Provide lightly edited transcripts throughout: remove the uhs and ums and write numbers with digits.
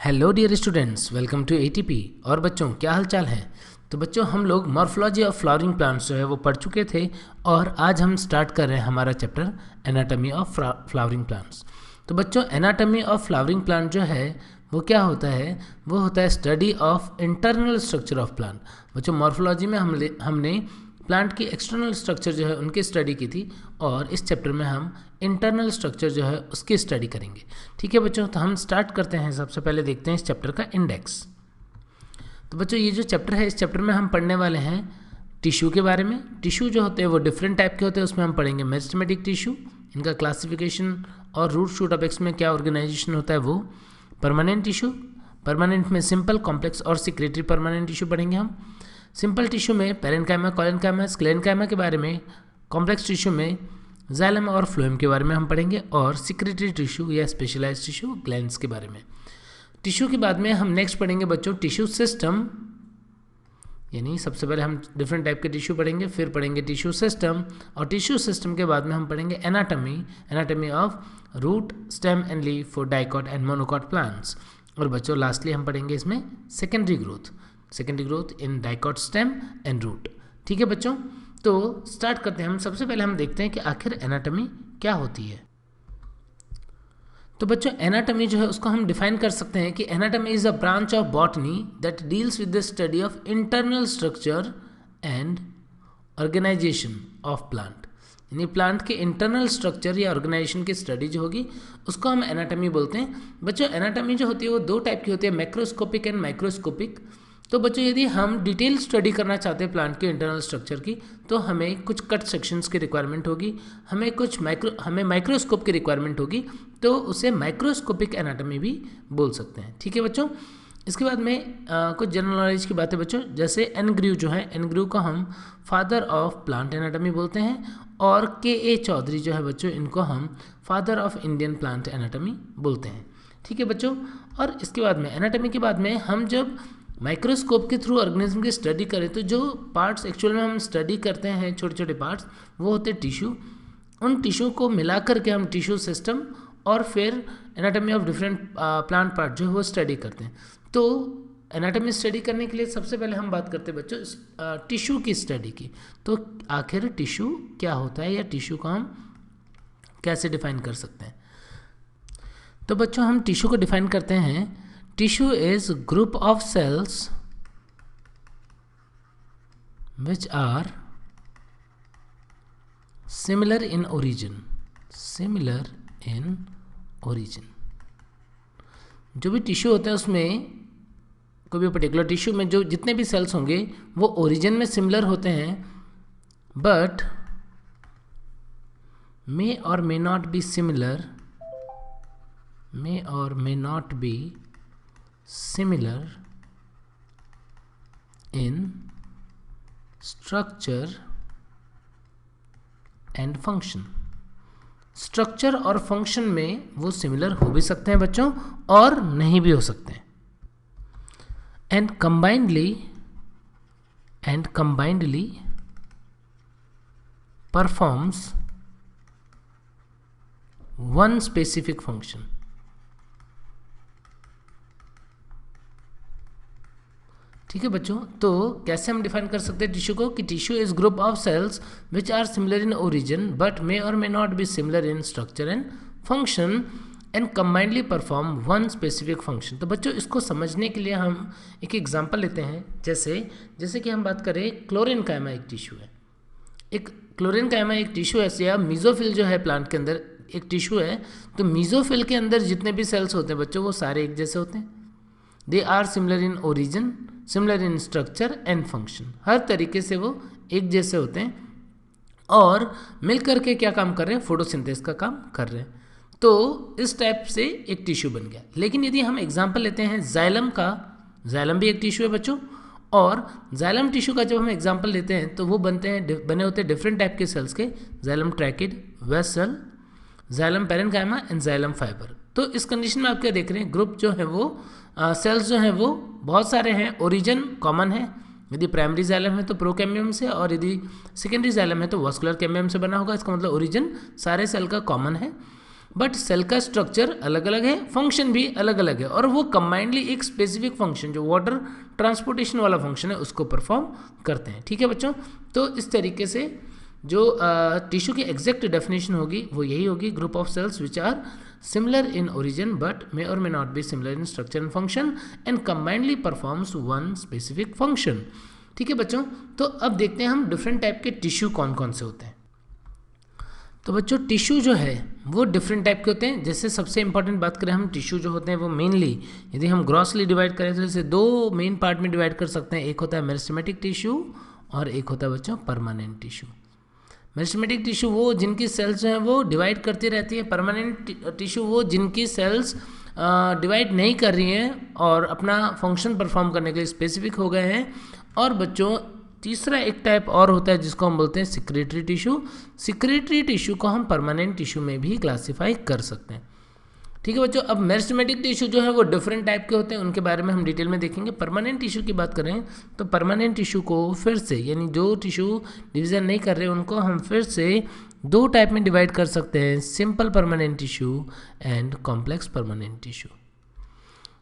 Hello dear students, welcome to ATP. और बच्चों क्या हाल चाल है। तो बच्चों हम लोग मॉर्फोलॉजी ऑफ फ्लावरिंग प्लांट्स जो है वो पढ़ चुके थे और आज हम स्टार्ट कर रहे हैं हमारा chapter anatomy of flowering plants. तो बच्चों एनाटॉमी ऑफ फ्लावरिंग प्लांट जो है वो क्या होता है, वो होता है study of internal structure of plant. बच्चों मॉर्फोलॉजी में हमने प्लांट की एक्सटर्नल स्ट्रक्चर जो है उनकी स्टडी की थी और इस चैप्टर में हम इंटरनल स्ट्रक्चर जो है उसकी स्टडी करेंगे। ठीक है बच्चों, तो हम स्टार्ट करते हैं। सबसे पहले देखते हैं इस चैप्टर का इंडेक्स। तो बच्चों ये जो चैप्टर है, इस चैप्टर में हम पढ़ने वाले हैं टिश्यू के बारे में। टिश्यू जो होते हैं वो डिफरेंट टाइप के होते हैं, उसमें हम पढ़ेंगे मेरिस्टेमेटिक टिश्यू, इनका क्लासिफिकेशन और रूट शूट अपेक्स में क्या ऑर्गेनाइजेशन होता है वो। परमानेंट टिश्यू, परमानेंट में सिंपल, कॉम्प्लेक्स और सिक्रेटरी परमानेंट टिश्यू पढ़ेंगे हम। सिंपल टिश्यू में पैरेन्काइमा, कोलेन्काइमा, स्क्लेरेन्काइमा के बारे में। कॉम्प्लेक्स टिश्यू में जाइलम और फ्लोएम के बारे में हम पढ़ेंगे और सिक्रेटरी टिश्यू या स्पेशलाइज्ड टिश्यू ग्लैंड्स के बारे में। टिश्यू के बाद में हम नेक्स्ट पढ़ेंगे बच्चों टिश्यू सिस्टम, यानी सबसे पहले हम डिफरेंट टाइप के टिश्यू पढ़ेंगे, फिर पढ़ेंगे टिश्यू सिस्टम और टिश्यू सिस्टम के बाद में हम पढ़ेंगे anatomy, anatomy of root, stem and leaf for dicot and monocot plants. और बच्चों लास्टली हम पढ़ेंगे इसमें secondary growth in dicot, stem and root. ठीक है बच्चों, तो स्टार्ट करते हैं हम। सबसे पहले हम देखते हैं कि आखिर एनाटॉमी क्या होती है। तो बच्चों एनाटॉमी जो है उसको हम डिफाइन कर सकते हैं कि anatomy is a branch of botany that deals with the study of internal structure and organisation of plant. यानी प्लांट के इंटरनल स्ट्रक्चर या ऑर्गेनाइजेशन की स्टडी जो होगी उसको हम एनाटॉमी बोलते हैं। बच्चों एनाटॉमी जो होती है वो दो टाइप की होती है, मैक्रोस्कोपिक एंड माइक्रोस्कोपिक। तो बच्चों यदि हम डिटेल स्टडी करना चाहते हैं प्लांट के इंटरनल स्ट्रक्चर की तो हमें कुछ कट सेक्शंस की रिक्वायरमेंट होगी, हमें माइक्रोस्कोप की रिक्वायरमेंट होगी, तो उसे माइक्रोस्कोपिक एनाटॉमी भी बोल सकते हैं। ठीक है बच्चों, इसके बाद में कुछ जनरल नॉलेज की बातें बच्चों, जैसे एनग्रू जो है, एनग्रू को हम फादर ऑफ प्लांट एनाटॉमी बोलते हैं और के चौधरी जो है बच्चों इनको हम father of Indian plant anatomy बोलते हैं। ठीक है बच्चों, और इसके बाद में एनाटॉमी के बाद में हम जब माइक्रोस्कोप के थ्रू ऑर्गेनिज्म की स्टडी करें तो जो पार्ट्स एक्चुअल में हम स्टडी करते हैं, छोटे छोटे पार्ट्स, वो होते हैं टिश्यू। उन टिश्यू को मिला करके हम टिश्यू सिस्टम और फिर anatomy of different plant part जो है वो स्टडी करते हैं। तो एनाटॉमी स्टडी करने के लिए सबसे पहले हम बात करते हैं बच्चों टिश्यू की स्टडी की। तो आखिर टिश्यू क्या होता है या टिश्यू को हम कैसे डिफाइन कर सकते हैं। तो बच्चों हम टिश्यू को डिफाइन करते हैं, tissue is group of cells which are similar in origin, जो भी टिश्यू होता है उसमें कोई भी पर्टिकुलर टिश्यू में जो जितने भी सेल्स होंगे वो ओरिजिन में सिमिलर होते हैं, but may or may not be similar in structure and function। Structure और फंक्शन में वो सिमिलर हो भी सकते हैं बच्चों और नहीं भी हो सकते हैं। And combinedly performs one specific function। ठीक है बच्चों, तो कैसे हम डिफाइन कर सकते हैं टिश्यू को कि tissue is group of cells which are similar in origin but may और may not be similar in structure and function and combinedly perform one specific function. तो बच्चों इसको समझने के लिए हम एक एग्जांपल लेते हैं। जैसे कि हम बात करें क्लोरेन्काइमा एक टिश्यू है, एक क्लोरेन्काइमा एक टिश्यू है या मीजोफिल जो है प्लांट के अंदर एक टिश्यू है। तो मीजोफिल के अंदर जितने भी सेल्स होते हैं बच्चों वो सारे एक जैसे होते हैं। They are similar in origin, similar in structure and function, हर तरीके से वो एक जैसे होते हैं और मिल करके क्या काम कर रहे हैं, फोटोसिंथेसिस का काम कर रहे हैं। तो इस टाइप से एक टिश्यू बन गया। लेकिन यदि हम एग्जांपल लेते हैं जाइलम का, जाइलम भी एक टिश्यू है बच्चों, और जाइलम टिश्यू का जब हम एग्जांपल लेते हैं तो वो बने होते हैं डिफरेंट टाइप के सेल्स के, xylem tracheid, vessel, xylem parenchyma and xylem fibre. तो इस कंडीशन में आप क्या देख रहे हैं, ग्रुप जो है वो सेल्स जो हैं वो बहुत सारे हैं, ओरिजिन कॉमन है। यदि प्राइमरी जाइलम है तो प्रोकैम्बियम से, और यदि सेकेंडरी जाइलम है तो वास्कुलर कैम्बियम से बना होगा। इसका मतलब ओरिजिन सारे सेल का कॉमन है। बट सेल का स्ट्रक्चर अलग अलग है, फंक्शन भी अलग अलग है, और वो कंबाइंडली एक स्पेसिफिक फंक्शन जो वाटर ट्रांसपोर्टेशन वाला फंक्शन है उसको परफॉर्म करते हैं। ठीक है बच्चों, तो इस तरीके से जो टिश्यू की एग्जैक्ट डेफिनेशन होगी वो यही होगी, group of cells which are similar in origin but may और may not be similar in structure and function and combinedly performs one specific function. ठीक है बच्चों, तो अब देखते हैं हम डिफरेंट टाइप के टिश्यू कौन कौन से होते हैं। तो बच्चों टिश्यू जो है वो डिफरेंट टाइप के होते हैं। जैसे सबसे इंपॉर्टेंट बात करें हम, टिश्यू जो होते हैं वो मेनली यदि हम ग्रॉसली डिवाइड करें तो इसे दो मेन पार्ट में डिवाइड कर सकते हैं। एक होता है मेरिस्टेमेटिक टिश्यू और एक होता है बच्चों परमानेंट टिश्यू। मेरिस्टेमेटिक टिश्यू वो जिनकी सेल्स जो हैं वो डिवाइड करती रहती है, परमानेंट टिश्यू वो जिनकी सेल्स डिवाइड नहीं कर रही हैं और अपना फंक्शन परफॉर्म करने के लिए स्पेसिफिक हो गए हैं। और बच्चों तीसरा एक टाइप और होता है जिसको हम बोलते हैं सिक्रेटरी टिश्यू। सिक्रेटरी टिश्यू को हम परमानेंट टिश्यू में भी क्लासीफाई कर सकते हैं। ठीक है बच्चों, अब मेरिस्टेमेटिक टिश्यू जो है वो डिफरेंट टाइप के होते हैं, उनके बारे में हम डिटेल में देखेंगे। परमानेंट टिश्यू की बात करें तो परमानेंट टिश्यू को फिर से, यानी जो टिश्यू डिवीजन नहीं कर रहे उनको हम फिर से दो टाइप में डिवाइड कर सकते हैं, simple permanent tissue and complex permanent tissue.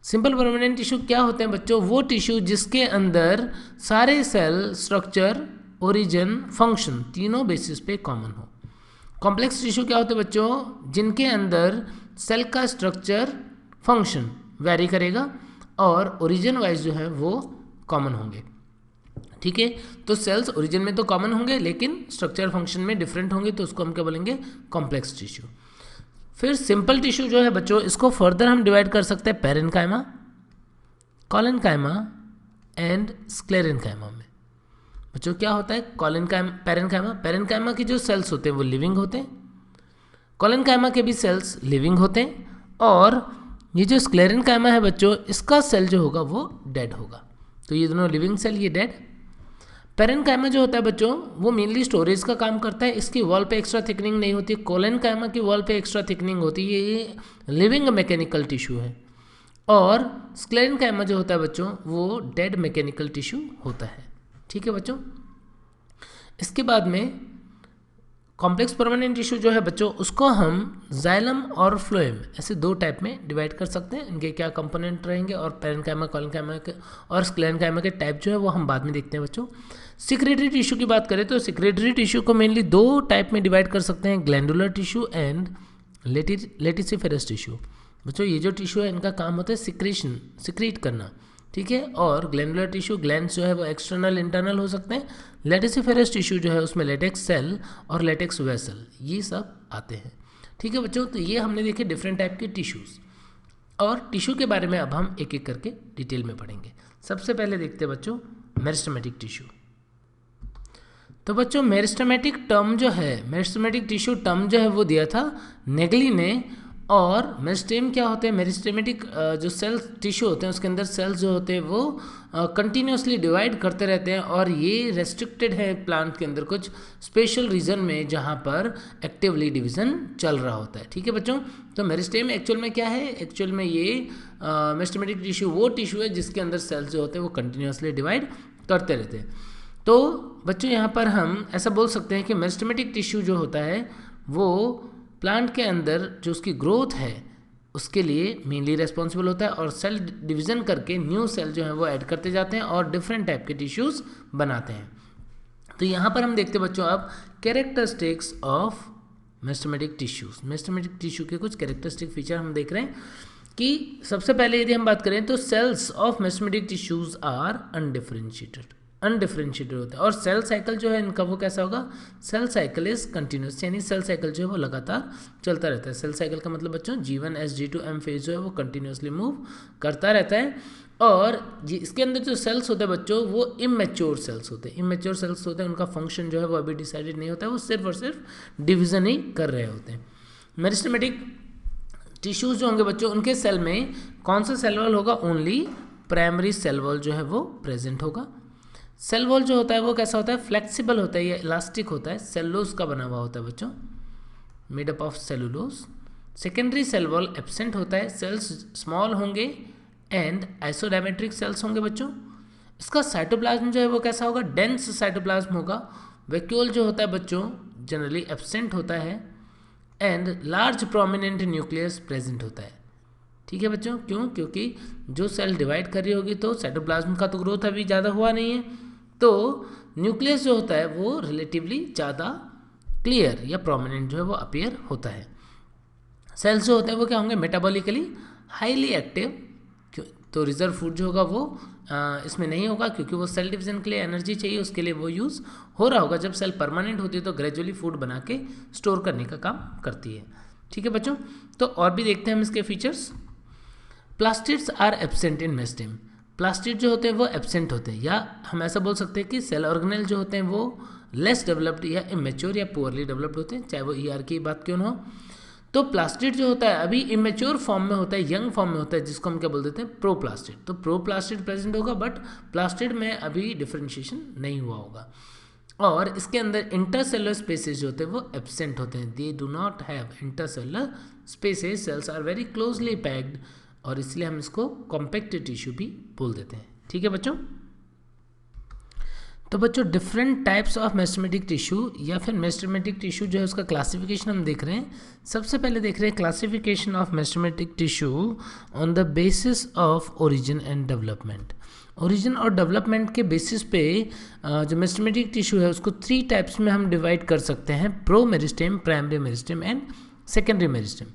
Simple permanent tissue क्या होते हैं बच्चों? वो टिश्यू जिसके अंदर सारे सेल, स्ट्रक्चर, ओरिजिन, फंक्शन तीनों बेसिस पे कॉमन हो। कॉम्प्लेक्स टिश्यू क्या होते हैं बच्चों? जिनके अंदर सेल का स्ट्रक्चर, फंक्शन वेरी करेगा और ओरिजिन वाइज जो है वो कॉमन होंगे। ठीक है, तो सेल्स ओरिजिन में तो कॉमन होंगे लेकिन स्ट्रक्चर फंक्शन में डिफरेंट होंगे, तो उसको हम क्या बोलेंगे? Complex tissue. फिर सिंपल टिश्यू जो है बच्चों, इसको फर्दर हम डिवाइड कर सकते हैं पैरेन्काइमा, कोलेनकाइमा एंड स्क्लेरेन्काइमा में। बच्चों क्या होता है पैरेन्काइमा? पैरेन्काइमा के जो सेल्स होते हैं वो लिविंग होते हैं, कोलेनकाइमा के भी सेल्स लिविंग होते हैं, और ये जो स्क्लेरेन्काइमा है बच्चों, इसका सेल जो होगा वो डेड होगा। तो ये दोनों लिविंग सेल, ये डेड। पैरेन्काइमा जो होता है बच्चों वो मेनली स्टोरेज का काम करता है, इसकी वॉल पे एक्स्ट्रा थिकनिंग नहीं होती। कोलेनकाइमा की वॉल पे एक्स्ट्रा थिकनिंग होती है, ये लिविंग मैकेनिकल टिश्यू है। और स्क्लेरेन्काइमा जो होता है बच्चों वो डेड मैकेनिकल टिश्यू होता है। ठीक है बच्चों, इसके बाद में कॉम्प्लेक्स परमानेंट टिश्यू जो है बच्चों, उसको हम जाइलम और फ्लोएम ऐसे दो टाइप में डिवाइड कर सकते हैं। इनके क्या कंपोनेंट रहेंगे और पैरेन्काइमा, कोलेनकाइमा के और स्क्लेरेन्काइमा के टाइप जो है वो हम बाद में देखते हैं बच्चों। सिक्रेटरी टिश्यू की बात करें तो सिक्रेटरी टिश्यू को मेनली दो टाइप में डिवाइड कर सकते हैं, ग्लैंडुलर टिश्यू एंड लेटिसिफेरस टिश्यू। बच्चों ये जो टिश्यू है इनका काम होता है सिक्रीट करना। ठीक है, और ग्लैंडुलर टिश्यू, ग्लैंड्स जो है वो एक्सटर्नल इंटरनल हो सकते हैं। लेटिसिफेरस टिश्यू जो है उसमें लेटेक्स सेल और लेटेक्स वेसल ये सब आते हैं। ठीक है बच्चों, तो ये हमने देखे डिफरेंट टाइप के टिश्यूज़, और टिश्यू के बारे में अब हम एक एक करके डिटेल में पढ़ेंगे। सबसे पहले देखते हैं बच्चों मेरिस्टेमेटिक टिश्यू। तो बच्चों मेरिस्टेमेटिक टर्म जो है, मेरिस्टेमेटिक टिश्यू टर्म जो है वो दिया था नेगली ने। और मेरिस्टेम क्या होते हैं? मेरिस्टेमेटिक जो सेल टिश्यू होते हैं उसके अंदर सेल्स जो होते हैं वो कंटिन्यूसली डिवाइड करते रहते हैं, और ये रेस्ट्रिक्टेड है प्लांट के अंदर कुछ स्पेशल रीजन में जहाँ पर एक्टिवली डिवीजन चल रहा होता है। ठीक है बच्चों, तो मेरिस्टेम एक्चुअल में क्या है? एक्चुअल में ये मेरिस्टेमेटिक टिश्यू वो टिश्यू है जिसके अंदर सेल्स जो होते हैं वो कंटिन्यूसली डिवाइड करते रहते हैं। तो बच्चों यहाँ पर हम ऐसा बोल सकते हैं कि मेरिस्टेमेटिक टिश्यू जो होता है वो प्लांट के अंदर जो उसकी ग्रोथ है उसके लिए मेनली रेस्पॉन्सिबल होता है, और सेल डिवीज़न करके न्यू सेल जो है वो ऐड करते जाते हैं और डिफरेंट टाइप के टिश्यूज़ बनाते हैं। तो यहाँ पर हम देखते हैं बच्चों अब characteristics of meristematic tissues. Meristematic tissue के कुछ कैरेक्टरिस्टिक फीचर हम देख रहे हैं कि सबसे पहले यदि हम बात करें तो cells of meristematic tissues are undifferentiated होता है, और सेल साइकिल जो है इनका वो कैसा होगा? सेल साइकिल इज कंटिन्यूस, यानी सेल साइकिल जो है वो लगातार चलता रहता है। सेल साइकिल का मतलब बच्चों G1 S G2 M phase जो है वो कंटिन्यूसली मूव करता रहता है। और इसके अंदर जो सेल्स होते हैं बच्चों वो इमेच्योर सेल्स होते हैं। इमेच्योर सेल्स होते हैं, उनका फंक्शन जो है वो अभी डिसाइडेड नहीं होता है, वो सिर्फ और सिर्फ डिवीजन ही कर रहे होते हैं। मेरिस्टेमेटिक टिश्यूज़ जो होंगे बच्चों उनके सेल में कौन सा सेल वॉल होगा? ओनली प्राइमरी सेल वॉल जो है वो प्रेजेंट होगा। सेल वॉल जो होता है वो कैसा होता है? फ्लेक्सिबल होता है, या इलास्टिक होता है, सेलुलोज का बना हुआ होता है बच्चों, made up of cellulose. Secondary cell wall absent होता है, सेल्स स्मॉल होंगे एंड आइसोडायमेट्रिक सेल्स होंगे बच्चों। इसका साइटोप्लाज्म जो है वो कैसा होगा? डेंस साइटोप्लाज्म होगा। वैक्यूल जो होता है बच्चों जनरली एब्सेंट होता है। And large prominent nucleus present होता है। ठीक है बच्चों, क्यों? क्योंकि जो सेल डिवाइड कर रही होगी तो साइटोप्लाज्म का तो ग्रोथ अभी ज़्यादा हुआ नहीं है, तो न्यूक्लियस जो होता है वो रिलेटिवली ज़्यादा क्लियर या प्रोमिनेंट जो है वो अपीयर होता है। सेल्स जो होते हैं वो क्या होंगे? मेटाबॉलिकली हाईली एक्टिव, तो रिजर्व फूड जो होगा वो इसमें नहीं होगा, क्योंकि वो सेल डिवीजन के लिए एनर्जी चाहिए, उसके लिए वो यूज़ हो रहा होगा। जब सेल परमानेंट होती है तो ग्रेजुअली फूड बना के स्टोर करने का काम करती है। ठीक है बच्चों, तो और भी देखते हैं हम इसके features. Plastids are absent in meristem. Plastid जो होते हैं वो एब्सेंट होते हैं, या हम ऐसा बोल सकते हैं कि सेल ऑर्गेनेल जो होते हैं वो लेस डेवलप्ड या इमेच्योर या पुअरली डेवलप्ड होते हैं, चाहे वो ईआर की बात क्यों ना हो। तो प्लास्टिड जो होता है अभी इमेच्योर फॉर्म में होता है, यंग फॉर्म में होता है, जिसको हम क्या बोल देते हैं? प्रोप्लास्टिड। तो प्रोप्लास्टिड प्रेजेंट होगा, बट प्लास्टिड में अभी डिफरेंशिएशन नहीं हुआ होगा। और इसके अंदर इंटरसेलुलर स्पेसेस जो होते हैं वो एब्सेंट होते हैं, they do not have intercellular spaces, cells are very closely packed, और इसलिए हम इसको कॉम्पैक्ट टिश्यू भी बोल देते हैं। ठीक है बच्चों, तो बच्चों different types of meristematic tissue या फिर मेस्टमेटिक टिश्यू जो है उसका क्लासिफिकेशन हम देख रहे हैं। सबसे पहले देख रहे हैं classification of meristematic tissue on the basis of origin and development. Origin और डेवलपमेंट के बेसिस पे जो मेस्टमेटिक टिश्यू है उसको 3 टाइप्स में हम डिवाइड कर सकते हैं: pro meristem, primary meristem and secondary meristem.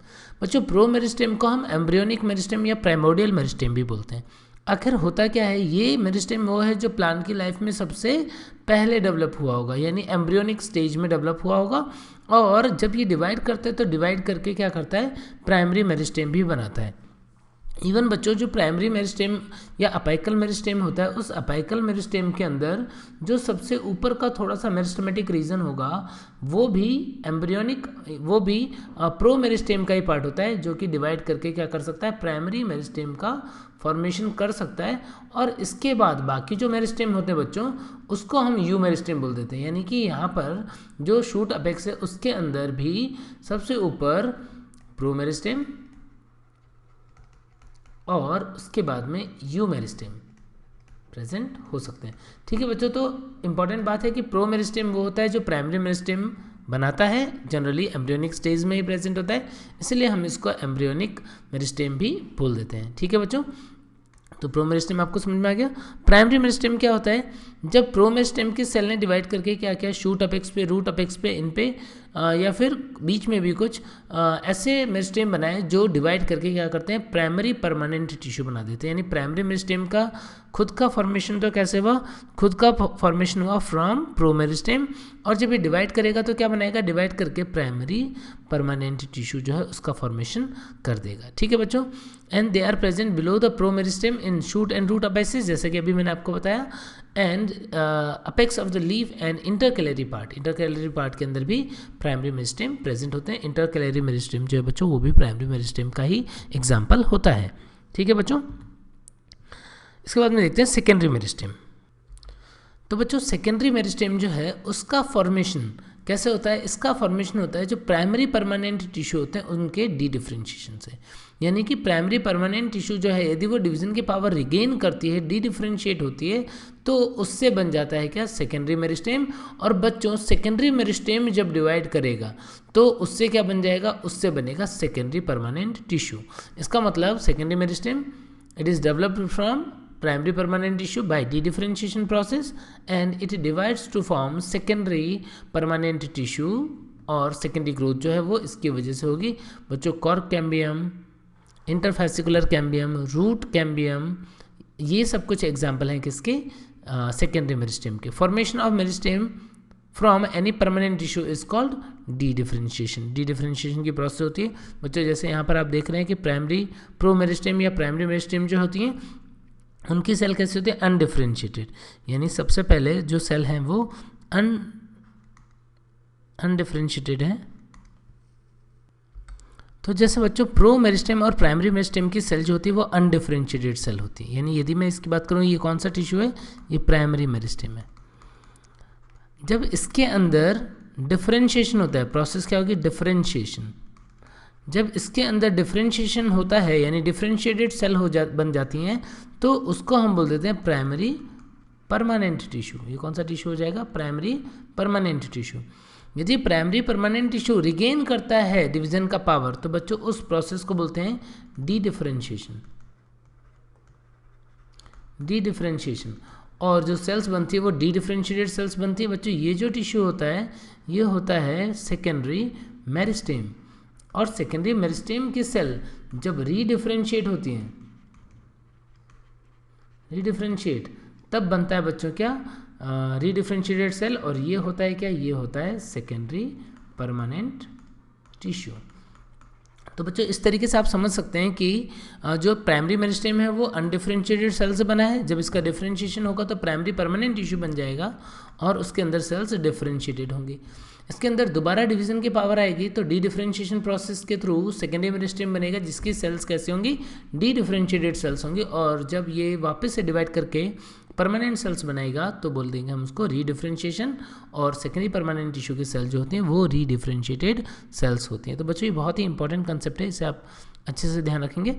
बच्चों प्रो मेरिस्टेम को हम एम्ब्रियोनिक मेरिस्टेम या प्राइमोडियल मेरिस्टेम भी बोलते हैं। आखिर होता क्या है? ये मेरिस्टेम वो है जो प्लांट की लाइफ में सबसे पहले डेवलप हुआ होगा, यानी एम्ब्रियोनिक स्टेज में डेवलप हुआ होगा, और जब ये डिवाइड करते हैं तो डिवाइड करके क्या करता है? प्राइमरी मेरिस्टेम भी बनाता है। इवन बच्चों जो प्राइमरी मेरिस्टेम या अपाइकल मेरिस्टेम होता है, उस अपाइकल मेरिस्टेम के अंदर जो सबसे ऊपर का थोड़ा सा मेरिस्टेमेटिक रीजन होगा वो भी एम्ब्रियोनिक, वो भी प्रो मेरिस्टेम का ही पार्ट होता है, जो कि डिवाइड करके क्या कर सकता है? प्राइमरी मेरिस्टेम का फॉर्मेशन कर सकता है। और इसके बाद बाकी जो मेरिस्टेम होते हैं बच्चों उसको हम यू मेरिस्टेम बोल देते हैं, यानी कि यहाँ पर जो शूट अपेक्स है उसके अंदर भी सबसे ऊपर प्रो मेरिस्टेम और उसके बाद में यू मेरिस्टेम प्रेजेंट हो सकते हैं। ठीक है बच्चों, तो इंपॉर्टेंट बात है कि प्रो मेरिस्टेम वो होता है जो प्राइमरी मेरिस्टेम बनाता है, जनरली एम्ब्रियोनिक स्टेज में ही प्रेजेंट होता है, इसलिए हम इसको एम्ब्रियोनिक मेरिस्टेम भी बोल देते हैं। ठीक है बच्चों, तो प्रो मेरिस्टेम आपको समझ में आ गया। प्राइमरी मेरिस्टेम क्या होता है? जब प्रो मेरिस्टेम के सेल ने डिवाइड करके क्या क्या शूट अपेक्स पे, रूट अपेक्स पे, इन पे या फिर बीच में भी कुछ ऐसे मेरिस्टेम बनाए जो डिवाइड करके क्या करते हैं? प्राइमरी परमानेंट टिश्यू बना देते हैं। यानी प्राइमरी मेरिस्टेम का खुद का फॉर्मेशन तो कैसे हुआ? खुद का फॉर्मेशन हुआ फ्रॉम प्रो मेरिस्टेम, और जब ये डिवाइड करेगा तो क्या बनाएगा? डिवाइड करके प्राइमरी परमानेंट टिश्यू जो है उसका फॉर्मेशन कर देगा। ठीक है बच्चों, and they are present below the promeristem in shoot and root apex, जैसे कि अभी मैंने आपको बताया, and apex of the leaf and intercalary part. Intercalary part के अंदर भी प्राइमरी मेरिस्टेम प्रेजेंट होते हैं। इंटरकैलरी मेरिस्टेम जो है बच्चों वो भी प्राइमरी मेरिस्टेम का ही एग्जाम्पल होता है। ठीक है बच्चों, इसके बाद में देखते हैं सेकेंडरी मेरिस्टेम। तो बच्चों सेकेंडरी मेरिस्टेम जो है उसका फॉर्मेशन कैसे होता है? इसका फॉर्मेशन होता है जो प्राइमरी परमानेंट टिश्यू होते हैं उनके डी डिफरेंशिएशन से। यानी कि प्राइमरी परमानेंट टिश्यू जो है यदि वो डिवीजन की पावर रिगेन करती है, डी डिफरेंशिएट होती है, तो उससे बन जाता है क्या? Secondary meristem. और बच्चों सेकेंडरी मेरिस्टेम जब डिवाइड करेगा तो उससे क्या बन जाएगा? उससे बनेगा सेकेंडरी परमानेंट टिश्यू। इसका मतलब secondary meristem it is developed from primary permanent tissue by dedifferentiation process and it divides to form secondary permanent tissue, और secondary growth जो है वो इसकी वजह से होगी बच्चों। Cork cambium, interfascicular cambium, root cambium, ये सब कुछ एग्जाम्पल हैं किसके? सेकेंडरी मेरिस्टेम के। Formation of meristem from any permanent tissue is called dedifferentiation. Dedifferentiation की प्रोसेस होती है बच्चों, जैसे यहाँ पर आप देख रहे हैं कि प्राइमरी प्रो मेरिस्टेम या प्राइमरी मेरिस्टेम जो होती हैं उनकी सेल कैसे होती है? अनडिफरेंशिएटेड, यानी सबसे पहले जो सेल हैं वो अनडिफरेंशिएटेड है। तो जैसे बच्चों प्रो मेरिस्टेम और प्राइमरी मेरिस्टेम की सेल जो होती है वो अनडिफरेंशिएटेड सेल होती है। यानी यदि मैं इसकी बात करूँ, ये कौन सा टिश्यू है? ये प्राइमरी मेरिस्टेम है। जब इसके अंदर डिफरेंशिएशन होता है, प्रोसेस क्या होगी? डिफरेंशिएशन। जब इसके अंदर डिफरेंशिएशन होता है यानी डिफरेंशिएटेड सेल बन जाती हैं, तो उसको हम बोल देते हैं प्राइमरी परमानेंट टिश्यू। ये कौन सा टिश्यू हो जाएगा? Primary permanent tissue. यदि प्राइमरी परमानेंट टिश्यू रिगेन करता है डिवीजन का पावर, तो बच्चों उस प्रोसेस को बोलते हैं डी डिफरेंशिएशन। D differentiation. और जो सेल्स बनती है वो डी डिफरेंशिएटेड सेल्स बनती है बच्चों। ये जो टिश्यू होता है ये होता है सेकेंडरी मेरिस्टेम। और सेकेंडरी मेरिस्टेम की सेल जब रीडिफरेंशिएट होती हैं, रीडिफरेंशिएट, तब बनता है बच्चों क्या, रीडिफरेंशिएटेड सेल। और ये होता है क्या, ये होता है सेकेंडरी परमानेंट टिश्यू। तो बच्चों इस तरीके से आप समझ सकते हैं कि जो प्राइमरी मेरिस्टेम है वो अनडिफरेंशिएटेड सेल से बना है। जब इसका डिफरेंशिएशन होगा तो प्राइमरी परमानेंट टिश्यू बन जाएगा और उसके अंदर सेल्स डिफरेंशिएटेड होंगी। इसके अंदर दोबारा डिवीजन की पावर आएगी तो डी डिफरेंशिएशन प्रोसेस के थ्रू सेकेंडरी मेरिस्टेम बनेगा जिसकी सेल्स कैसे होंगी, डी डिफरेंशिएटेड सेल्स होंगी। और जब ये वापस से डिवाइड करके परमानेंट सेल्स बनाएगा तो बोल देंगे हम उसको रीडिफरेंशिएशन। और सेकेंडरी परमानेंट टिश्यू की सेल जो होती हैं वो रीडिफरेंशिएटेड सेल्स होती हैं। तो बच्चों ये बहुत ही इंपॉर्टेंट कंसेप्ट है, इसे आप अच्छे से ध्यान रखेंगे।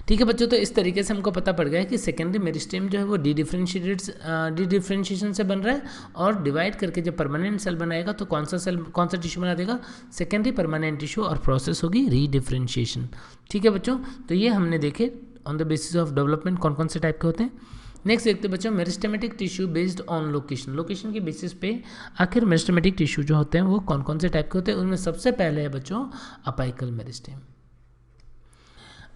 ठीक है बच्चों, तो इस तरीके से हमको पता पड़ गया है कि सेकेंडरी मेरिस्टेम जो है वो डी डिफरेंशिएशन से बन रहा है। और डिवाइड करके जब परमानेंट सेल बनाएगा तो कौन सा टिश्यू बना देगा, सेकेंडरी परमानेंट टिश्यू, और प्रोसेस होगी रीडिफरेंशिएशन। ठीक है बच्चों, तो ये हमने देखे on the basis of development कौन कौन से टाइप के होते हैं। नेक्स्ट देखते हैं बच्चों meristematic tissue based on location. Location के बेसिस पे आखिर मेरिस्टेमेटिक टिश्यू जो होते हैं वो कौन कौन से टाइप के होते हैं। उनमें सबसे पहले है बच्चों अपाइकल मेरिस्टेम।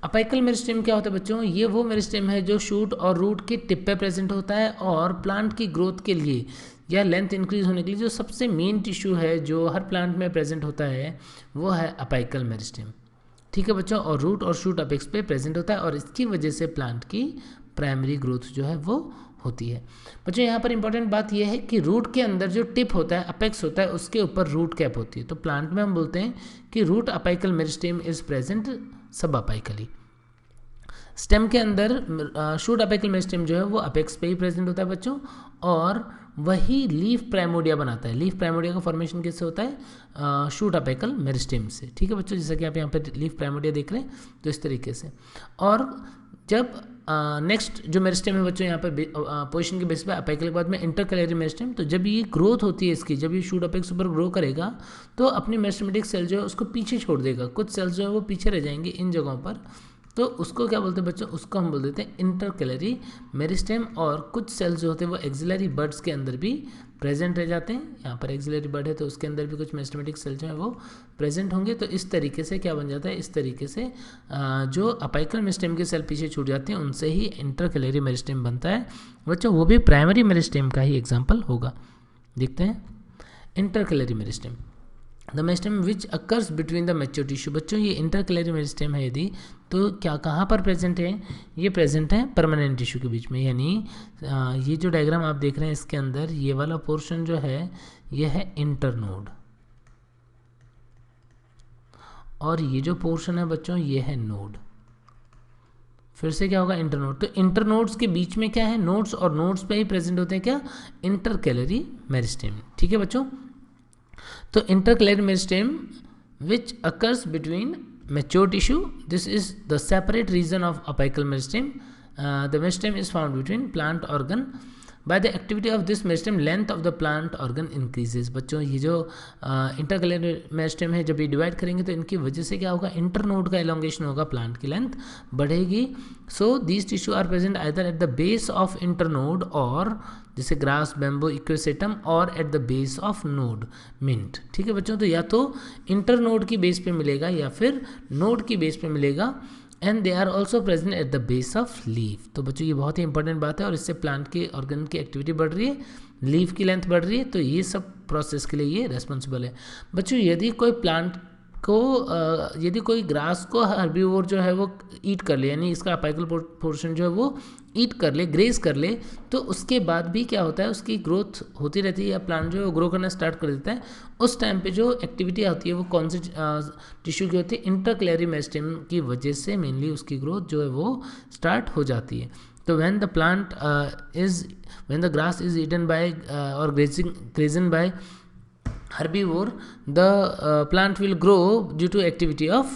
अपाइकल मेरिस्टेम क्या होता है बच्चों, ये वो मेरिस्टेम है जो शूट और रूट के टिप पे प्रेजेंट होता है और प्लांट की ग्रोथ के लिए या लेंथ इंक्रीज होने के लिए जो सबसे मेन टिश्यू है जो हर प्लांट में प्रेजेंट होता है वो है अपाइकल मेरिस्टेम। ठीक है बच्चों, और रूट और शूट अपेक्स पे प्रेजेंट होता है और इसकी वजह से प्लांट की प्राइमरी ग्रोथ जो है वो होती है। बच्चों यहाँ पर इंपॉर्टेंट बात यह है कि रूट के अंदर जो टिप होता है, अपेक्स होता है, उसके ऊपर रूट कैप होती है। तो प्लांट में हम बोलते हैं कि root apical meristem is present subapically. Stem के अंदर शूट अपाइकल मेरिस्टेम जो है वो अपेक्स पे ही प्रेजेंट होता है बच्चों, और वही लीफ प्राइमोडिया बनाता है। लीफ प्राइमोडिया का फॉर्मेशन किससे होता है, शूट अपाइकल मेरिस्टेम से। ठीक है बच्चों, जैसा कि आप यहाँ पे लीफ प्राइमोडिया देख रहे हैं तो इस तरीके से। और जब नेक्स्ट जो मेरिस्टेम है बच्चों यहाँ पर पोजीशन के बेस पे अपाइकल के बाद में इंटरकैलरी मेरिस्टेम। तो जब ये ग्रोथ होती है इसकी, जब ये शूट अपेक्स ऊपर ग्रो करेगा तो अपनी मेरिस्टेमेटिक सेल जो है उसको पीछे छोड़ देगा। कुछ सेल्स जो है वो पीछे रह जाएंगे इन जगहों पर, तो उसको क्या बोलते हैं बच्चों, उसको हम बोल देते हैं इंटरकैलरी मेरिस्टेम। और कुछ सेल्स जो होते हैं वो एक्सिलरी बर्ड्स के अंदर भी प्रेजेंट रह जाते हैं। यहाँ पर एक्सिलरी बर्ड है तो उसके अंदर भी कुछ मेरिस्टेमेटिक सेल जो है वो प्रेजेंट होंगे। तो इस तरीके से क्या बन जाता है, इस तरीके से जो अपाइकल मेरिस्टेम के सेल पीछे छूट जाते हैं उनसे ही इंटरकैलरी मेरिस्टेम बनता है बच्चों। वो भी प्राइमरी मेरिस्टेम का ही एग्जाम्पल होगा। देखते हैं intercalary meristem, the meristem which occurs between the mature tissue. बच्चों ये इंटरकैलरी मेरिस्टेम है यदि, तो क्या कहाँ पर प्रेजेंट है, ये प्रेजेंट है परमानेंट टिश्यू के बीच में। यानी ये जो डायग्राम आप देख रहे हैं इसके अंदर ये वाला पोर्शन जो है ये है इंटरनोड, और ये जो पोर्शन है बच्चों ये है नोड। फिर से क्या होगा, इंटरनोड। तो इंटरनोड्स के बीच में क्या है, नोड्स, और नोड्स पे ही प्रेजेंट होते हैं क्या, इंटरकैलरी मेरिस्टेम। ठीक है बच्चों, तो intercalary meristem which occurs between mature tissue, this is the separate region of apical meristem. The meristem is found between plant organ. By the activity of this meristem, length of the plant organ increases. बच्चों ये जो intercalary meristem है जब ये divide करेंगे तो इनकी वजह से क्या होगा, इंटरनोड का एलोंगेशन होगा, प्लांट की लेंथ बढ़ेगी। So these tissue are present either at the base of internode, और जैसे ग्रास, बैम्बू, इक्वेसेटम, और at the base of node, mint. ठीक है बच्चों, तो या तो इंटरनोड की बेस पे मिलेगा या फिर नोड की बेस पे मिलेगा। And they are also present at the base of leaf. तो बच्चों ये बहुत ही इंपॉर्टेंट बात है और इससे प्लांट के ऑर्गन की एक्टिविटी बढ़ रही है, लीफ की लेंथ बढ़ रही है, तो ये सब प्रोसेस के लिए ये रेस्पॉन्सिबल है। बच्चों यदि कोई प्लांट को यदि कोई ग्रास को हर्बीवोर जो है वो ईट कर ले, यानी इसका अपाइकल पोर्शन जो है वो ईट कर ले, ग्रेज कर ले, तो उसके बाद भी क्या होता है, उसकी ग्रोथ होती रहती है या प्लांट जो है वो ग्रो करना स्टार्ट कर देता है। उस टाइम पे जो एक्टिविटी होती है वो कौन सी टिश्यू की होती है, इंटरकैलरी मेरिस्टेम की वजह से मेनली उसकी ग्रोथ जो है वो स्टार्ट हो जाती है। तो when the grass is eaten by or grazing by herbivore, the plant will grow due to activity of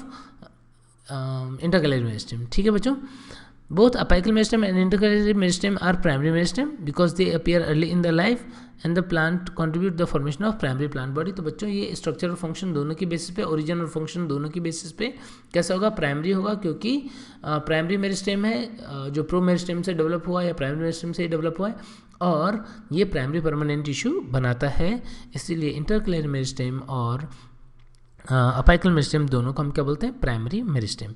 intercalary meristem. ठीक है बच्चों, both apical meristem and intercalary meristem are primary meristem because they appear early in the life and the plant contribute the formation of primary plant body. तो बच्चों ये structure और function दोनों की basis पे, ओरिजिन और फंक्शन दोनों की बेसिस पे कैसा होगा, प्राइमरी होगा, क्योंकि प्राइमरी मेरिस्टेम है जो प्रो मेरिस्टेम से डेवलप हुआ या प्राइमरी मेरिस्टेम से डेवलप हुआ है, और ये प्राइमरी परमानेंट टिश्यू बनाता है। इसीलिए इंटरक्लेयर मेरिस्टेम और अपाइकल मेरिस्टेम दोनों को हम क्या बोलते हैं, प्राइमरी मेरिस्टेम।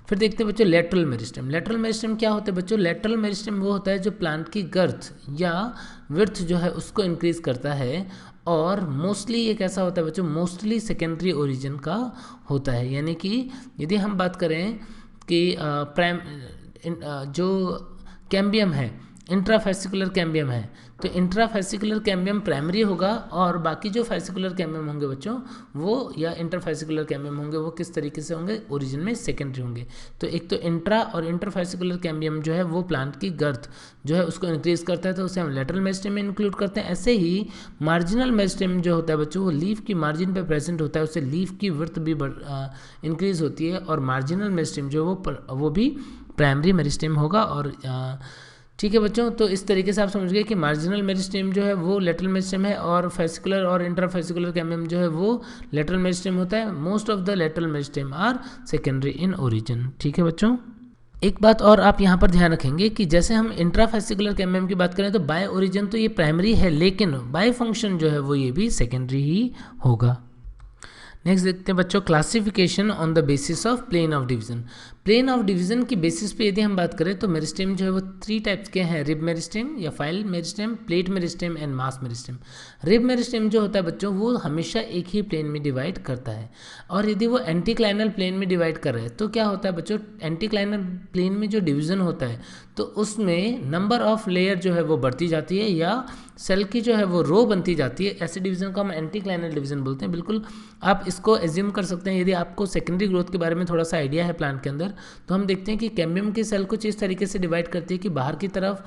फिर देखते हैं बच्चों लेटरल मेरिस्टेम। लेटरल मेरिस्टेम क्या होता है बच्चों, लेटरल मेरिस्टेम वो होता है जो प्लांट की गर्थ या विड्थ जो है उसको इंक्रीज करता है, और मोस्टली ये कैसा होता है बच्चों, मोस्टली सेकेंडरी ओरिजिन का होता है। यानी कि यदि हम बात करें कि जो कैम्बियम है, इंट्राफेसिकुलर कैम्बियम है, तो इंट्राफेसिकुलर कैम्बियम प्राइमरी होगा, और बाकी जो फेसिकुलर कैम्बियम होंगे बच्चों वो, या इंटरफेसिकुलर कैम्बियम होंगे, वो किस तरीके से होंगे, ओरिजिन में सेकेंडरी होंगे। तो एक तो इंट्रा और इंटरफेसिकुलर कैम्बियम जो है वो प्लांट की गर्थ जो है उसको इंक्रीज करता है, तो उसे हम लेटरल मेरिस्टेम में इंक्लूड करते हैं। ऐसे ही मार्जिनल मेरिस्टेम जो होता है बच्चों, वो लीफ की मार्जिन पे प्रेजेंट होता है, उससे लीफ की विड्थ भी इंक्रीज होती है, और मार्जिनल मेरिस्टेम जो वो भी प्राइमरी मेरिस्टेम होगा। और ठीक है बच्चों, तो इस तरीके से आप समझ गए कि मार्जिनल मेरिस्टेम जो है वो लेटरल मेरिस्टेम है, और फेसिकुलर और इंटरफेसिकुलर कैम्बियम जो है वो लेटरल मेरिस्टेम होता है। Most of the lateral meristem are secondary in origin. ठीक है बच्चों, एक बात और आप यहाँ पर ध्यान रखेंगे कि जैसे हम इंट्राफेसिकुलर कैम्बियम की बात करें तो बाय ओरिजिन तो ये प्राइमरी है, लेकिन बाय फंक्शन जो है वो ये भी सेकेंडरी ही होगा। नेक्स्ट देखते हैं बच्चों classification on the basis of plane of division. Plane of division की बेसिस पे यदि हम बात करें तो मेरिस्टेम जो है वो 3 टाइप्स के हैं, रिब मेरिस्टेम या file meristem, plate meristem and mass meristem. Rib meristem जो होता है बच्चों वो हमेशा एक ही प्लेन में डिवाइड करता है, और यदि वो एंटीक्लाइनल प्लेन में डिवाइड कर रहे हैं तो क्या होता है बच्चों, एंटीक्लाइनल प्लेन में जो डिवीजन होता है तो उसमें नंबर ऑफ लेयर जो है वो बढ़ती जाती है, या सेल की जो है वो रो बनती जाती है। ऐसे डिवीजन को हम एंटीक्लाइनल डिवीजन बोलते हैं। बिल्कुल आप इसको एज्यूम कर सकते हैं, यदि आपको सेकेंडरी ग्रोथ के बारे में थोड़ा सा आइडिया है प्लांट के अंदर, तो हम देखते हैं कि कैम्बियम की सेल कुछ इस तरीके से डिवाइड करती है कि बाहर की तरफ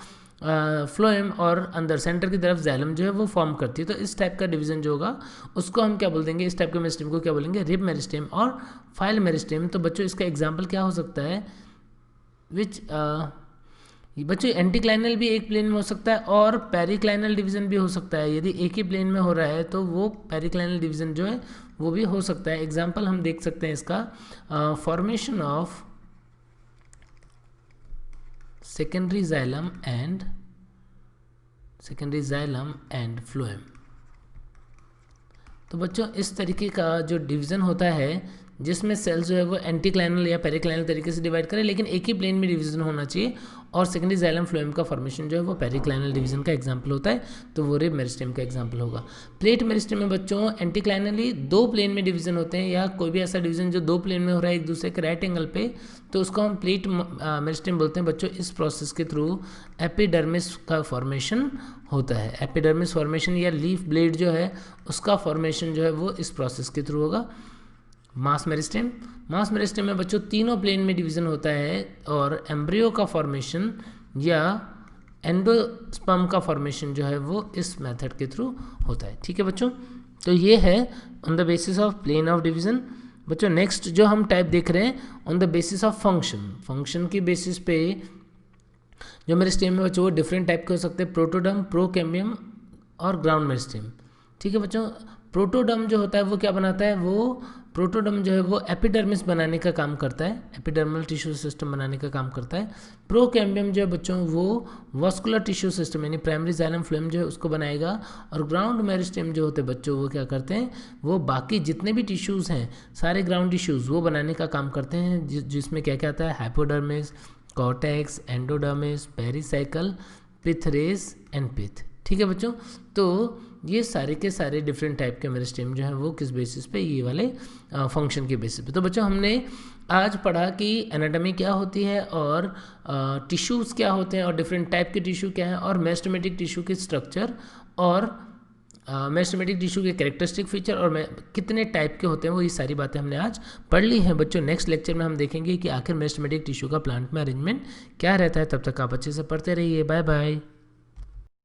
फ्लोएम और अंदर सेंटर की तरफ जाइलम जो है वो फॉर्म करती है। तो इस टाइप का डिवीजन जो होगा उसको हम क्या बोल देंगे, इस टाइप के मेरिस्टेम को क्या बोलेंगे, रिब मेरिस्टेम और फाइल मेरिस्टेम। तो बच्चों इसका एग्जाम्पल क्या हो सकता है, विच बच्चों एंटीक्लाइनल भी एक प्लेन में हो सकता है और पेरिक्लाइनल डिवीजन भी हो सकता है। यदि एक ही प्लेन में हो रहा है तो वो पेरिक्लाइनल डिवीजन जो है वो भी हो सकता है। एग्जाम्पल हम देख सकते हैं इसका, formation of secondary xylem and phloem. तो बच्चों इस तरीके का जो डिवीज़न होता है जिसमें सेल्स जो है वो एंटीक्लाइनल या पेरिक्लाइनल तरीके से डिवाइड करें, लेकिन एक ही प्लेन में डिवीजन होना चाहिए, और सेकेंडरी जाइलम फ्लोएम का फॉर्मेशन जो है वो पेरिक्लाइनल डिवीजन का एग्जांपल होता है, तो वो रिब मेरिस्टेम का एग्जांपल होगा। प्लेट मेरिस्टेम में बच्चों एंटीक्लाइनली 2 प्लेन में डिवीजन होते हैं, या कोई भी ऐसा डिवीजन जो 2 प्लेन में हो रहा है एक दूसरे के राइट एंगल पे, तो उसको हम प्लेट मेरिस्टेम बोलते हैं। बच्चों इस प्रोसेस के थ्रू एपिडर्मिस का फॉर्मेशन होता है। एपिडर्मिस फॉर्मेशन या लीफ ब्लेड जो है उसका फॉर्मेशन जो है वो इस प्रोसेस के थ्रू होगा। मास मेरिस्टेम में बच्चों तीनों प्लेन में डिवीजन होता है, और एम्ब्रियो का फॉर्मेशन या एंडोस्पर्म का फॉर्मेशन जो है वो इस मेथड के थ्रू होता है। ठीक है बच्चों, तो ये है on the basis of plane of division. बच्चों नेक्स्ट जो हम टाइप देख रहे हैं on the basis of function की बेसिस पे जो मेरिस्टेम में बच्चों वो डिफरेंट टाइप के हो सकते हैं, प्रोटोडर्म, प्रोकैम्बियम और ग्राउंड मेरिस्टेम। ठीक है बच्चों, प्रोटोडर्म जो होता है वो क्या बनाता है, वो प्रोटोडर्म जो है वो एपिडर्मिस बनाने का काम करता है, एपिडर्मल टिश्यू सिस्टम बनाने का काम करता है। प्रोकैम्बियम जो है बच्चों वो वास्कुलर टिश्यू सिस्टम यानी प्राइमरी जाइलम फ्लोएम जो है उसको बनाएगा, और ग्राउंड मेरिस्टेम जो होते हैं बच्चों वो क्या करते हैं, वो बाकी जितने भी टिश्यूज़ हैं सारे ग्राउंड टिश्यूज़ वो बनाने का काम करते हैं, जिसमें क्या क्या आता है, hypodermis, cortex, endodermis, pericycle, pith rays and pith. ठीक है बच्चों, तो ये सारे के सारे डिफरेंट टाइप के मेरिस्टेम जो हैं वो किस बेसिस पे, ये वाले फंक्शन के बेसिस पे। तो बच्चों हमने आज पढ़ा कि एनाटॉमी क्या होती है, और टिश्यूज़ क्या होते हैं, और डिफरेंट टाइप के टिश्यू क्या है, और मेरिस्टेमेटिक टिश्यू के स्ट्रक्चर, और मेरिस्टेमेटिक टिश्यू के कैरेक्टरिस्टिक फीचर, और कितने टाइप के होते हैं, वो ये सारी बातें हमने आज पढ़ ली हैं। बच्चों नेक्स्ट लेक्चर में हम देखेंगे कि आखिर मेरिस्टेमेटिक टिश्यू का प्लांट में अरेंजमेंट क्या रहता है। तब तक आप अच्छे से पढ़ते रहिए। Bye bye.